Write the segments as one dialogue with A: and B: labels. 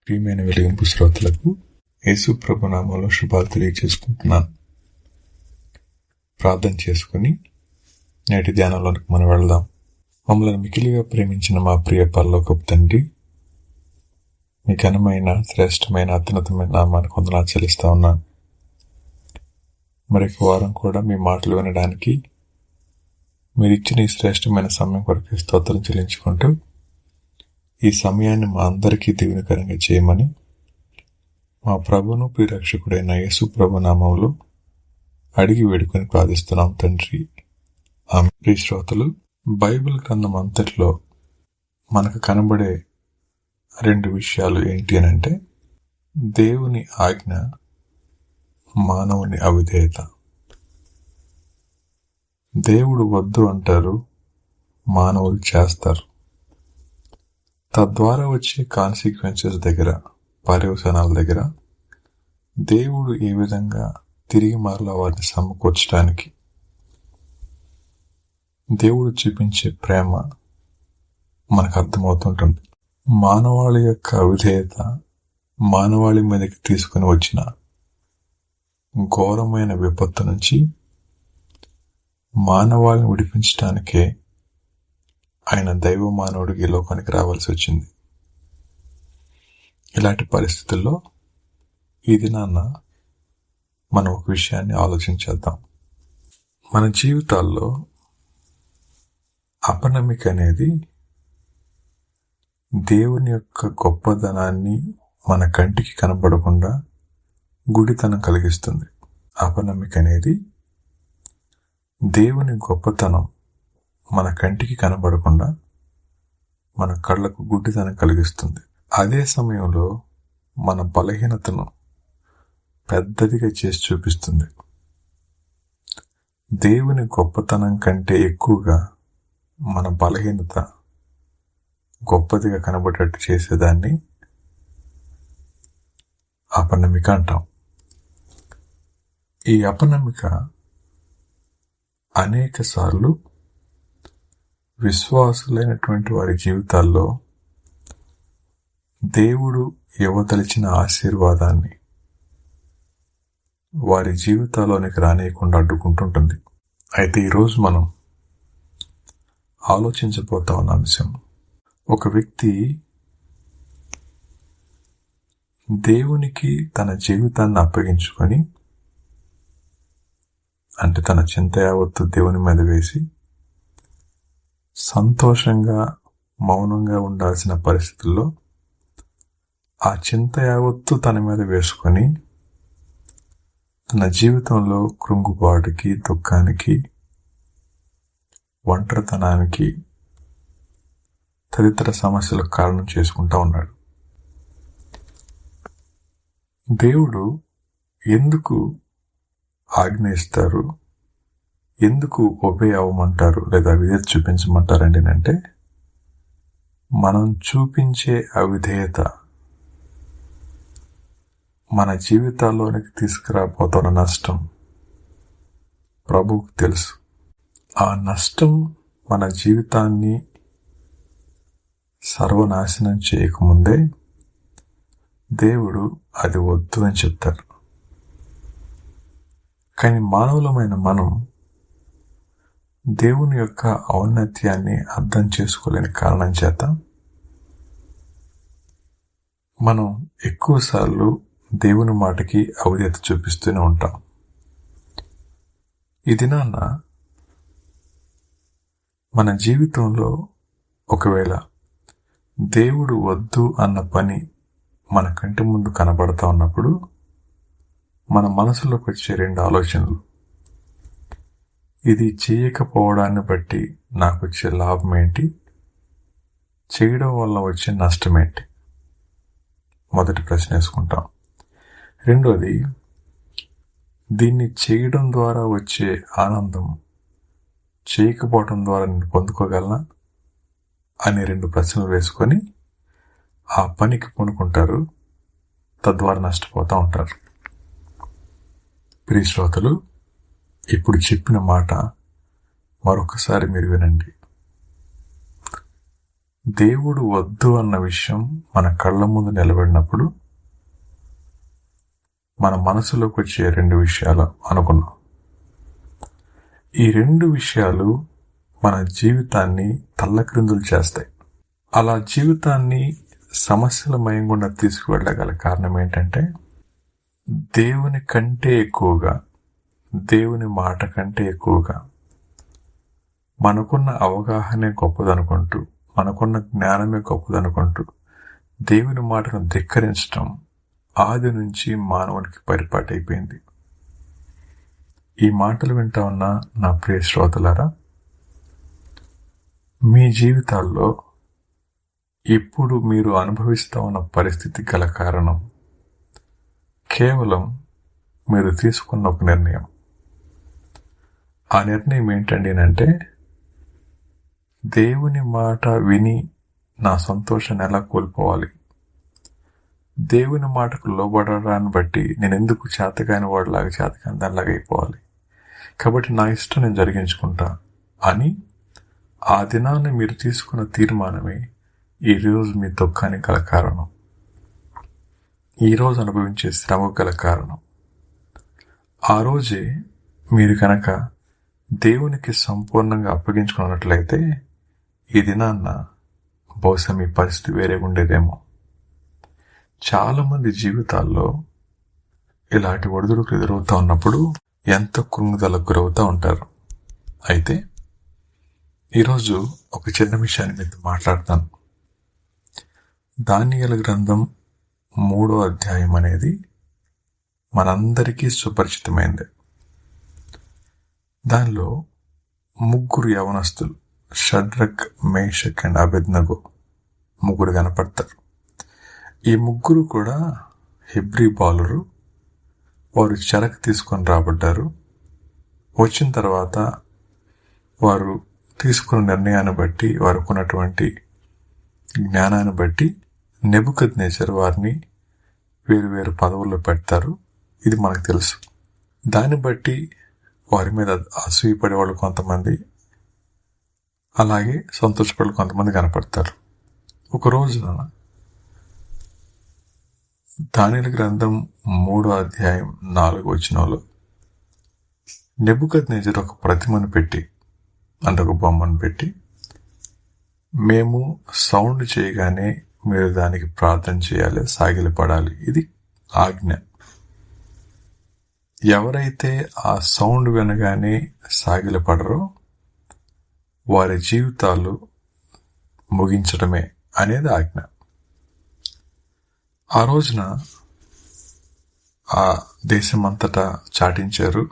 A: ప్రియమైన వెలిగింపు శ్రోతలకు యేసు ప్రభు నామంలో శుభాలు తెలియజేసుకుంటున్నాను. ప్రార్థన చేసుకుని నేటి ధ్యానంలోకి మనం వెళ్దాం. మమ్మల్ని మికిలిగా ప్రేమించిన మా ప్రియ పరలోకపు తండ్రి, మీ ఘనమైన శ్రేష్టమైన అత్యున్నతమైన నామానికి వందనాలు చెల్లిస్తా ఉన్నాను. మరొక వారం కూడా మీ మాటలు వినడానికి మీరు ఇచ్చిన ఈ శ్రేష్టమైన సమయం కొరకు స్తోత్రం చెల్లించుకుంటూ, ఈ సమయాన్ని మా అందరికీ దీవెనకరంగా చేయమని మా ప్రభును ప్రియరక్షకుడైన యేసు ప్రభు నామంలో అడిగి వేడుకొని ప్రార్థిస్తున్నాం తండ్రి. ఆమె. ప్రియ శ్రోతలు, బైబిల్ గ్రంథం అంతట్లో మనకు కనబడే రెండు విషయాలు ఏంటి అని అంటే, దేవుని ఆజ్ఞ, మానవుని అవిధేయత. దేవుడు వద్దు అంటారు, మానవులు చేస్తారు. తద్వారా వచ్చే కాన్సిక్వెన్సెస్ దగ్గర, పర్యవసానాల దగ్గర దేవుడు ఏ విధంగా తిరిగి మరలా వారిని సమకూర్చడానికి దేవుడు చూపించే ప్రేమ మనకు అర్థమవుతుంటుంది. మానవాళి యొక్క అవిధేయత మానవాళి మీదకి తీసుకుని వచ్చిన ఘోరమైన విపత్తు నుంచి మానవాళిని విడిపించడానికే ఆయన దైవ మానవుడికి ఈ లోకానికి రావాల్సి వచ్చింది. ఇలాంటి పరిస్థితుల్లో ఈ దినాన్న మనం ఒక విషయాన్ని ఆలోచించేద్దాం. మన జీవితాల్లో అపనమ్మిక అనేది దేవుని యొక్క గొప్పదనాన్ని మన కంటికి కనబడకుండా గుడితనం కలిగిస్తుంది. అపనమ్మిక అనేది దేవుని గొప్పతనం మన కంటికి కనబడకుండా మన కళ్ళకు గుడ్డితనం కలిగిస్తుంది. అదే సమయంలో మన బలహీనతను పెద్దదిగా చేసి చూపిస్తుంది. దేవుని గొప్పతనం కంటే ఎక్కువగా మన బలహీనత గొప్పదిగా కనబడేట్టు చేసేదాన్ని అపనమ్మిక అంటాం. ఈ అపనమ్మిక అనేక సార్లు విశ్వాసులైనటువంటి వారి జీవితాల్లో దేవుడు ఇవ్వదలిచిన ఆశీర్వాదాన్ని వారి జీవితాల్లోనికి రానియకుండా అడ్డుకుంటుంటుంది. అయితే ఈరోజు మనం ఆలోచించబోతా ఉన్న అంశం, ఒక వ్యక్తి దేవునికి తన జీవితాన్ని అప్పగించుకొని, అంటే తన చింత యావత్తు దేవుని మీద వేసి సంతోషంగా మౌనంగా ఉండాల్సిన పరిస్థితుల్లో ఆ చింత యావత్తు తన మీద వేసుకొని తన జీవితంలో కృంగుబాటుకి, దుఃఖానికి, ఒంటరితనానికి, తదితర సమస్యలకు కారణం చేసుకుంటా ఉన్నాడు. దేవుడు ఎందుకు ఆజ్ఞ ఇస్తారు, ఎందుకు ఒబే అవ్వమంటారు లేదా విధేయత చూపించమంటారండి అంటే, మనం చూపించే అవిధేయత మన జీవితాల్లోనికి తీసుకురాబోతున్న నష్టం ప్రభువుకు తెలుసు. ఆ నష్టం మన జీవితాన్ని సర్వనాశనం చేయకముందే దేవుడు అది వద్దు అని చెప్తారు. కానీ మానవులమైన మనం దేవుని యొక్క ఔన్నత్యాన్ని అర్థం చేసుకోలేని కారణం చేత మనం ఎక్కువసార్లు దేవుని మాటకి అవిధేయత చూపిస్తూనే ఉంటాం. ఈ దినాన్న మన జీవితంలో ఒకవేళ దేవుడు వద్దు అన్న పని మన కంటి ముందు కనబడతా ఉన్నప్పుడు మన మనసులోకి వచ్చే రెండు ఆలోచనలు, ఇది చేయకపోవడాన్ని బట్టి నాకు వచ్చే లాభం ఏంటి, చేయడం వల్ల వచ్చే నష్టం ఏంటి, మొదటి ప్రశ్న వేసుకుంటాం. రెండోది, దీన్ని చేయడం ద్వారా వచ్చే ఆనందం చేయకపోవడం ద్వారా నేను పొందుకోగలనా అని రెండు ప్రశ్నలు వేసుకొని ఆ పనికి పూనుకుంటారు, తద్వారా నష్టపోతూ ఉంటారు. ప్రియ శ్రోతలు, ఇప్పుడు చెప్పిన మాట మరొకసారి మీరు వినండి. దేవుడు వద్దు అన్న విషయం మన కళ్ళ ముందు నిలబడినప్పుడు మన మనసులోకి వచ్చే 2 విషయాలు అనుకున్నాం. ఈ 2 విషయాలు మన జీవితాన్ని తల్లక్రిందులు చేస్తాయి. అలా జీవితాన్ని సమస్యలమయం గుండా తీసుకువెళ్ళగల కారణం ఏంటంటే, దేవుని కంటే ఎక్కువగా, దేవుని మాట కంటే ఎక్కువగా మనకున్న అవగాహనే గొప్పదనుకుంటూ, మనకున్న జ్ఞానమే గొప్పదనుకుంటూ దేవుని మాటను ధిక్కరించడం ఆది నుంచి మానవునికి పరిపాటైపోయింది. ఈ మాటలు వింటా ఉన్న నా ప్రియ శ్రోతలారా, మీ జీవితాల్లో ఇప్పుడు మీరు అనుభవిస్తూ ఉన్న పరిస్థితి గల కారణం కేవలం మీరు తీసుకున్న ఒక నిర్ణయం. ఆ నిర్ణయం ఏంటండి అంటే, దేవుని మాట విని నా సంతోషాన్ని ఎలా కోల్పోవాలి, దేవుని మాటకు లోబడడాన్ని బట్టి నేను ఎందుకు చేతకాని వాడిలాగా చేతకాని దానిలాగా అయిపోవాలి, కాబట్టి నా ఇష్టం నేను జరిగించుకుంటా అని ఆ దినాన్ని మీరు తీసుకున్న తీర్మానమే ఈరోజు మీ దుఃఖానికి గల కారణం, ఈరోజు అనుభవించే శ్రమకు గల కారణం. ఆ రోజే మీరు కనుక దేవునికి సంపూర్ణంగా అప్పగించుకున్నట్లయితే ఈ దినాన్న బహుశా మీ పరిస్థితి వేరే ఉండేదేమో. చాలామంది జీవితాల్లో ఇలాంటి ఒడిదుడుకు ఎదురవుతూ ఉన్నప్పుడు ఎంతో కృంగుదలకు గురవుతూ ఉంటారు. అయితే ఈరోజు ఒక చిన్న విషయాన్ని మీతో మాట్లాడతాను. దానియేలు గ్రంథం 3వ అధ్యాయం అనేది మనందరికీ సుపరిచితమైంది. దానిలో 3 యవనస్తులు షడ్రక్, మేషక్ అండ్ అబేద్నెగో 3 కనపడతారు. ఈ 3 కూడా హెబ్రీ బాలురు. వారు చెరకు తీసుకొని రాబడ్డారు. వచ్చిన తర్వాత వారు తీసుకున్న నిర్ణయాన్ని బట్టి, వారికి ఉన్నటువంటి జ్ఞానాన్ని బట్టి నెబుకద్నెజర్ వారిని వేరు వేరు పదవుల్లో పెడతారు. ఇది మనకు తెలుసు. దాన్ని బట్టి వారి మీద అసూయపడే వాళ్ళు కొంతమంది, అలాగే సంతోషపడే కొంతమంది కనపడతారు. ఒక రోజున దానియేలు గ్రంథం 3వ అధ్యాయం 4వ వచనంలో నెబుకద్నెజర్ ఒక ప్రతిమను పెట్టి, అంటే ఒక బొమ్మను పెట్టి, మేము సౌండ్ చేయగానే మీరు దానికి ప్రార్థన చేయాలి, సాగిలపడాలి, ఇది ఆజ్ఞ. ఎవరైతే ఆ సౌండ్ వినగానే సాగిలపడరో వారి జీవితాలు ముగించడమే అనేది ఆజ్ఞ. ఆ రోజున ఆ దేశమంతటా చాటించారు.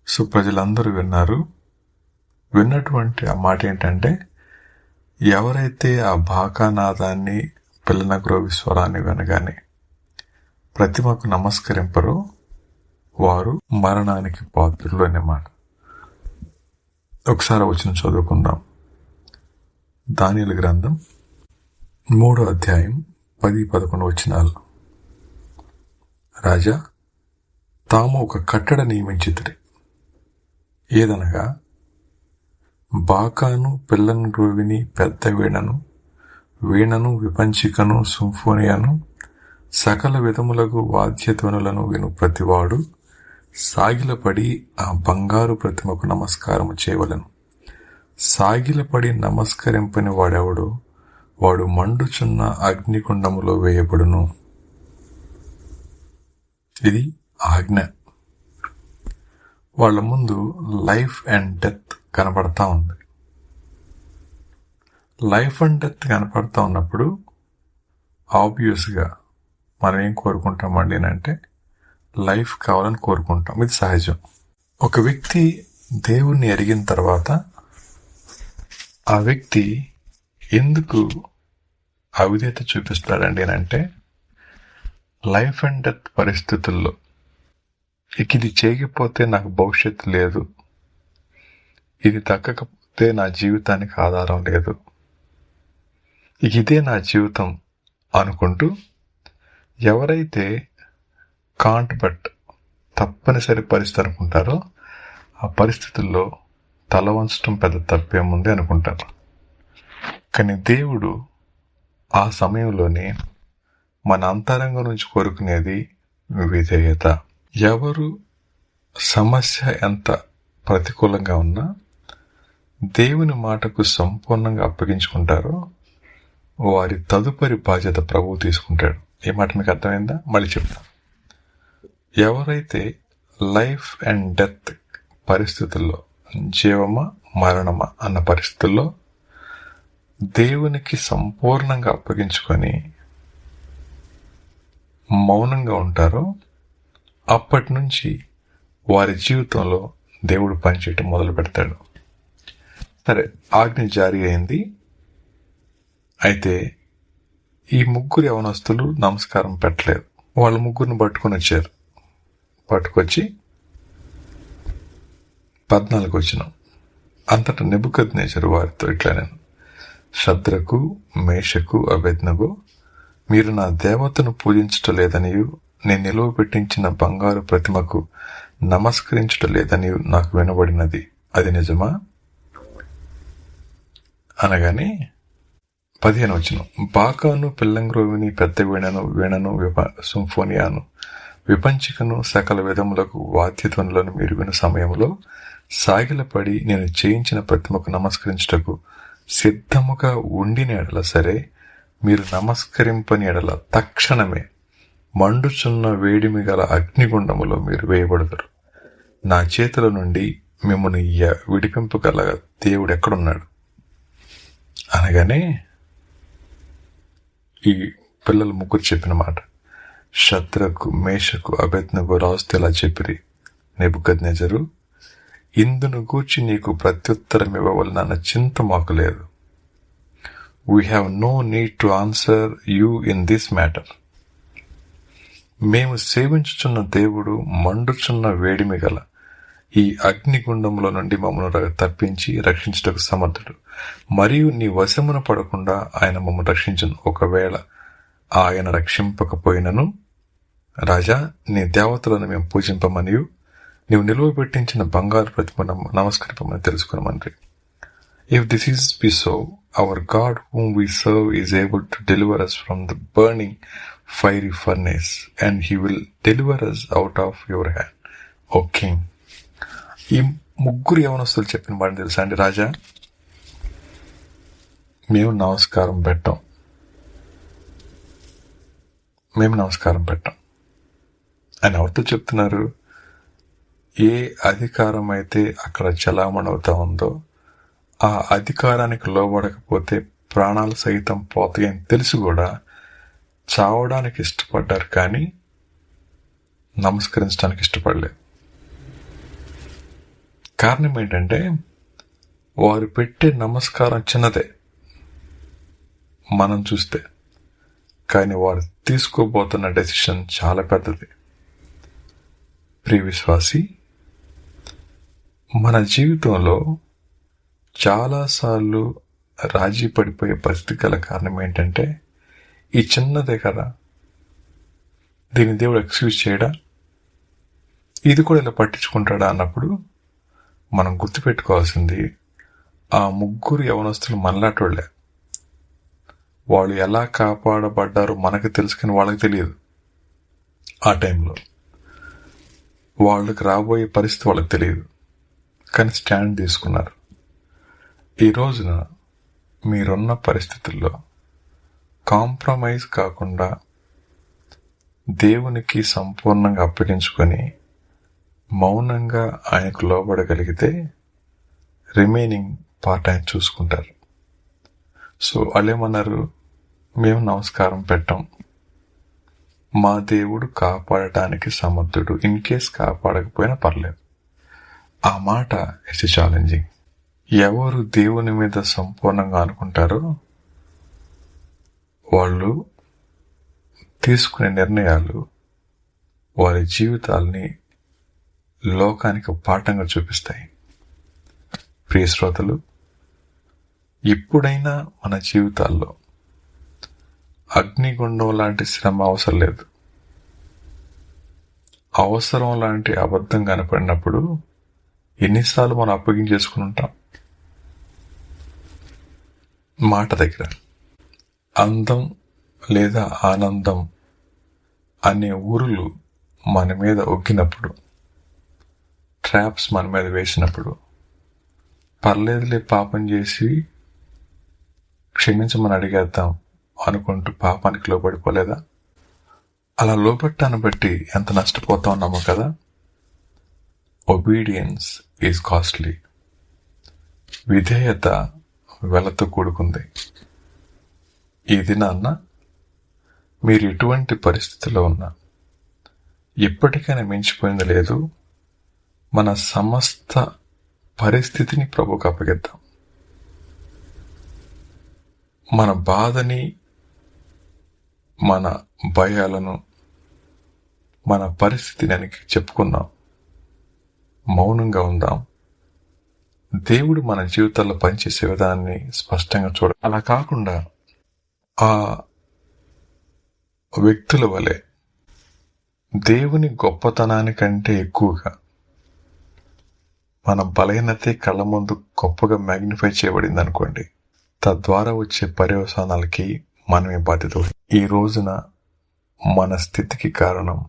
A: సో ప్రజలందరూ విన్నారు. విన్నటువంటి ఆ మాట ఏంటంటే, ఎవరైతే ఆ బాకానాదాన్ని, పిల్లనగ్రోవి స్వరాన్ని వినగానే ప్రతిమకు నమస్కరింపరో వారు మరణానికి పాత్రులు అన్నమాట. ఒకసారి వచ్చిన చదువుకుందాం. దానియేలు గ్రంథం 3వ అధ్యాయం 10-11 వచనాలు. రాజా, తాము ఒక కట్టడ నియమించితిరి. ఏదనగా బాకాను, పిల్లనగ్రోవిని, పెద్ద వీణను, విపంచికను, సింఫోనియాను, సకల విధములకు వాద్యధ్వనులను విను ప్రతివాడు సాగిలపడి ఆ బంగారు ప్రతిమకు నమస్కారము చేయవలెను. సాగిలపడి నమస్కరింపని వాడెవడో వాడు మండుచున్న అగ్నికుండములో వేయబడును. ఇది ఆజ్ఞ. వాళ్ళ ముందు లైఫ్ అండ్ డెత్ కనపడతా ఉంది. లైఫ్ అండ్ డెత్ కనపడతా ఉన్నప్పుడు ఆబ్వియస్గా మనం ఏం కోరుకుంటామండి అంటే, లైఫ్ కావాలని కోరుకుంటాం. ఇది సహజం. ఒక వ్యక్తి దేవుణ్ణి ఎరిగిన తర్వాత ఆ వ్యక్తి ఎందుకు అవిధేయత చూపిస్తాడండి అంటే, లైఫ్ అండ్ డెత్ పరిస్థితుల్లో ఇది చేయకపోతే నాకు భవిష్యత్తు లేదు, ఇది దక్కకపోతే నా జీవితానికి ఆధారం లేదు, ఇదే నా జీవితం అనుకుంటూ ఎవరైతే కాంట్ బట్ తప్పనిసరి పరిస్థితి అనుకుంటారో ఆ పరిస్థితుల్లో తల వంచడం పెద్ద తప్పేముంది అనుకుంటారు. కానీ దేవుడు ఆ సమయంలోనే మన అంతరంగం నుంచి కోరుకునేది విధేయత. ఎవరు సమస్య ఎంత ప్రతికూలంగా ఉన్నా దేవుని మాటకు సంపూర్ణంగా అప్పగించుకుంటారో వారి తదుపరి బాధ్యత ప్రభువు తీసుకుంటాడు. ఈ మాట మీకు అర్థమైందా? మళ్ళీ చెప్తాను. ఎవరైతే లైఫ్ అండ్ డెత్ పరిస్థితుల్లో, జీవమా మరణమా అన్న పరిస్థితుల్లో దేవునికి సంపూర్ణంగా అప్పగించుకొని మౌనంగా ఉంటారో అప్పటి నుంచి వారి జీవితంలో దేవుడు పనిచేయటం మొదలు పెడతాడు. సరే, ఆజ్ఞ జారీ అయింది. అయితే ఈ ముగ్గురు యవనస్తులు నమస్కారం పెట్టలేదు. వాళ్ళ ముగ్గురిని పట్టుకొని వచ్చారు. పట్టుకొచ్చి 14 వచనం, అంతటా నెబుకద్నెజరు వారితో ఇట్లా, నేను శద్రకు మేషకు అబేద్నెగో, మీరు నా దేవతను పూజించటం లేదనియు నేను నిలువ పెట్టించిన బంగారు ప్రతిమకు నమస్కరించటం లేదనియు నాకు వినబడినది, అది నిజమా? అనగానే 15 వచనం, బాకాను, పిల్లంగ్రోవిని, పెద్ద వీణను సింఫోనియాను, విపంచికను, సకల విధములకు వాద్యధ్వనులను మీరు విన సమయంలో సాగిలపడి నేను చేయించిన ప్రతిమకు నమస్కరించుటకు సిద్ధముగా ఉండిన ఎడల సరే, మీరు నమస్కరింపని ఎడల తక్షణమే మండుచున్న వేడిమి గల అగ్నిగుండములో మీరు వేయబడతారు. నా చేతుల నుండి మిమ్మల్ని విడిపింపగల దేవుడు ఎక్కడున్నాడు? అనగానే ఈ పిల్లలు ముగ్గురు చెప్పిన మాట, శద్రకు మేషకు అబేద్నెగో రాజుతో ఇలా చెప్పిరి, నెబుకద్నెజరు, ఇందును గూర్చి నీకు ప్రత్యుత్తరం ఇవ్వవలన చింత మాకు లేదు. We have no need to answer you in this matter. మేము సేవించుచున్న దేవుడు మండుచున్న వేడిమి గల ఈ అగ్నిగుండంలో నుండి మమ్మల్ని తప్పించి రక్షించుటకు సమర్థుడు. మరియు నీ వశమున పడకుండా ఆయన మమ్మల్ని రక్షించును. ఒకవేళ ఆయన రక్షింపకపోయినను, రాజా, నీ దేవతలను మేము పూజింపమనియు నీవు నిలువ పెట్టించిన బంగారు ప్రతిమ నమస్కరింపమని తెలుసుకున్నామని. If this is be so, our God whom we serve is able to deliver us from the burning fiery furnace, and he will deliver us out of your hand, O king. ఈ ముగ్గురు యవనస్తులు చెప్పిన మాట తెలుసా అండి? రాజా, మేము నమస్కారం పెట్టాం అని ఎవరితో చెప్తున్నారు? ఏ అధికారం అయితే అక్కడ చలామణి అవుతా ఉందో ఆ అధికారానికి లోబడకపోతే ప్రాణాలు సైతం పోతాయని తెలిసి కూడా చావడానికి ఇష్టపడ్డారు, కానీ నమస్కరించడానికి ఇష్టపడలేదు. కారణం ఏంటంటే వారు పెట్టే నమస్కారం చిన్నదే మనం చూస్తే, కానీ వారు తీసుకోబోతున్న డెసిషన్ చాలా పెద్దది. ప్రియ విశ్వాసి, మన జీవితంలో చాలాసార్లు రాజీ పడిపోయే పరిస్థితి గల కారణం ఏంటంటే ఈ చిన్నదే కదా, దీన్ని దేవుడు ఎక్స్క్యూజ్ చేయడా, ఇది కూడా ఇలా పట్టించుకుంటాడా అన్నప్పుడు మనం గుర్తుపెట్టుకోవాల్సింది, ఆ ముగ్గురు యవనస్తులు మనలాటోళ్లే. వాళ్ళు ఎలా కాపాడబడ్డారో మనకు తెలుసుకుని వాళ్ళకి తెలియదు. ఆ టైంలో వాళ్ళకి రాబోయే పరిస్థితి వాళ్ళకి తెలియదు, కానీ స్టాండ్ తీసుకున్నారు. ఈ రోజున మీరున్న పరిస్థితుల్లో కాంప్రమైజ్ కాకుండా దేవునికి సంపూర్ణంగా అప్పగించుకొని మౌనంగా ఆయనకు లోబడగలిగితే రిమైనింగ్ పార్ట్ ఆయన చూసుకుంటారు. సో వాళ్ళేమన్నారు, మేము నమస్కారం పెట్టాం, మా దేవుడు కాపాడటానికి సమర్థుడు, ఇన్ కేస్ కాపాడకపోయినా పర్లేదు. ఆ మాట ఇట్స్ ఛాలెంజింగ్. ఎవరు దేవుని మీద సంపూర్ణంగా అనుకుంటారో వాళ్ళు తీసుకునే నిర్ణయాలు వారి జీవితాల్ని లోకానికి పాఠంగా చూపిస్తాయి. ప్రియ శ్రోతలు, ఎప్పుడైనా మన జీవితాల్లో అగ్నిగుండం లాంటి శ్రమ అవసరం లేదు. అవసరం లాంటి అబద్ధం కనపడినప్పుడు ఎన్నిసార్లు మనం అప్పగించేసుకుని ఉంటాం. మాట దగ్గర అందం లేదా ఆనందం అనే ఊరులు మన మీద ఒగ్గినప్పుడు, ట్రాప్స్ మన మీద వేసినప్పుడు, పర్లేదులే పాపం చేసి క్షమించమని అడిగేద్దాం అనుకుంటూ పాపానికి లోబడిపోలేదా? అలా లోబట్టాన్ని బట్టి ఎంత నష్టపోతా ఉన్నామో కదా. Obedience is costly. విధేయత వెలతో కూడుకుంది. ఈ దినాన్న మీరు ఎటువంటి పరిస్థితిలో ఉన్నా, ఎప్పటికైనా మించిపోయింది లేదు, మన సమస్త పరిస్థితిని ప్రభువుకు అప్పగిద్దాం. మన బాధని, మన భయాలను, మన పరిస్థితిని అని చెప్పుకుందాం. మౌనంగా ఉందాం. దేవుడు మన జీవితాల్లో పనిచేసే విధానాన్ని స్పష్టంగా అలా కాకుండా ఆ వ్యక్తుల వలె దేవుని గొప్పతనానికంటే ఎక్కువగా మన బలహీనతే కళ్ళ ముందు గొప్పగా మ్యాగ్నిఫై చేయబడింది అనుకోండి, తద్వారా వచ్చే పర్యవసానాలకి మనమే బాధ్యత. ఈ రోజున మన స్థితికి కారణం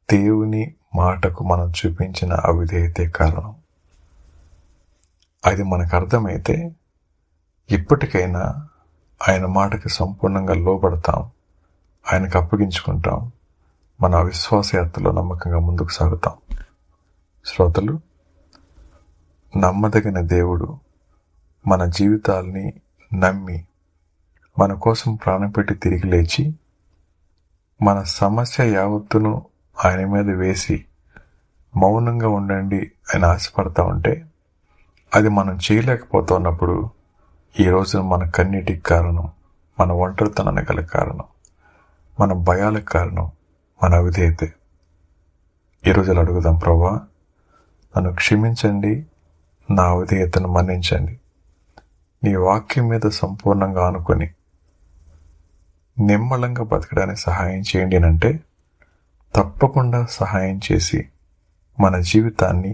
A: దేవుని మాటకు మనం చూపించిన అవిధేయతే కారణం. అది మనకు అర్థమైతే ఇప్పటికైనా ఆయన మాటకి సంపూర్ణంగా లోబడతాం, ఆయనకు అప్పగించుకుంటాం, మన అవిశ్వాస యాత్రలో నమ్మకంగా ముందుకు సాగుతాం. శ్రోతలు, నమ్మదగిన దేవుడు మన జీవితాల్ని నమ్మి మన కోసం ప్రాణం పెట్టి తిరిగి లేచి మన సమస్య యావత్తును ఆయన మీద వేసి మౌనంగా ఉండండి అని ఆశపడతా ఉంటే, అది మనం చేయలేకపోతున్నప్పుడు ఈ రోజున మన కన్నీటికి కారణం, మన ఒంటరితనానికి గల కారణం, మన భయాలకు కారణం మన అవిధేయతే. ఈరోజు అడుగుదాం, ప్రభువా నన్ను క్షమించండి, నా అవిధేయతను మన్నించండి, నీ వాక్యం మీద సంపూర్ణంగా ఆనుకొని నిమ్మలంగా బతకడానికి సహాయం చేయండి అంటే తప్పకుండా సహాయం చేసి మన జీవితాన్ని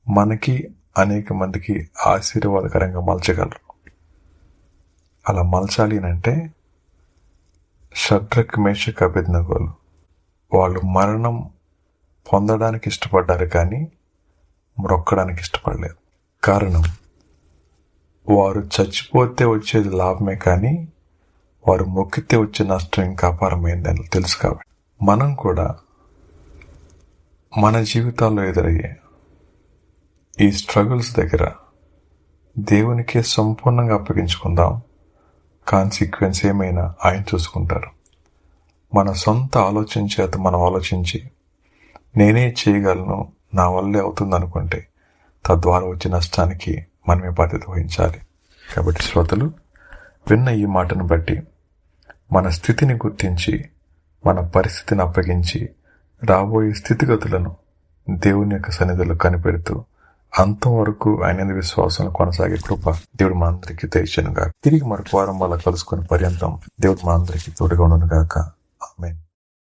A: మనకి అనేక మందికి ఆశీర్వాదకరంగా మలచగలరు. అలా మలచాలి అంటే షద్రక్, మేషక్, అబేద్నెగోలు వాళ్ళు మరణం పొందడానికి ఇష్టపడ్డారు కానీ మ్రొక్కడానికి ఇష్టపడలేదు. కారణం, వారు చచ్చిపోతే వచ్చేది లాభమే కానీ వారు మొక్కితే వచ్చే నష్టం ఇంకా అపారమైందని తెలుసు. కాబట్టి మనం కూడా మన జీవితాల్లో ఎదురయ్యే ఈ స్ట్రగుల్స్ దగ్గర దేవునికే సంపూర్ణంగా అప్పగించుకుందాం. కాన్సిక్వెన్స్ ఏమైనా ఆయన చూసుకుంటారు. మన సొంత ఆలోచన చేత మనం ఆలోచించి నేనే చేయగలను, నా వల్లే అవుతుంది అనుకుంటే తద్వారా వచ్చే నష్టానికి మనమే బాధ్యత వహించాలి. కాబట్టి శ్రోతలు, విన్న ఈ మాటను బట్టి మన స్థితిని గుర్తించి మన పరిస్థితిని అప్పగించి రాబోయే స్థితిగతులను దేవుని యొక్క సన్నిధిలో కనిపెడుతూ అంతం వరకు ఆయన విశ్వాసంలో కొనసాగే కృప దేవుడు మా అందరికీ దయచేయునుగాక. తిరిగి మరొక వారం వాళ్ళ కలుసుకునే పర్యంతం దేవుడు మా అందరికీ తోడుగా ఉండునుగాక. ఆమేన్.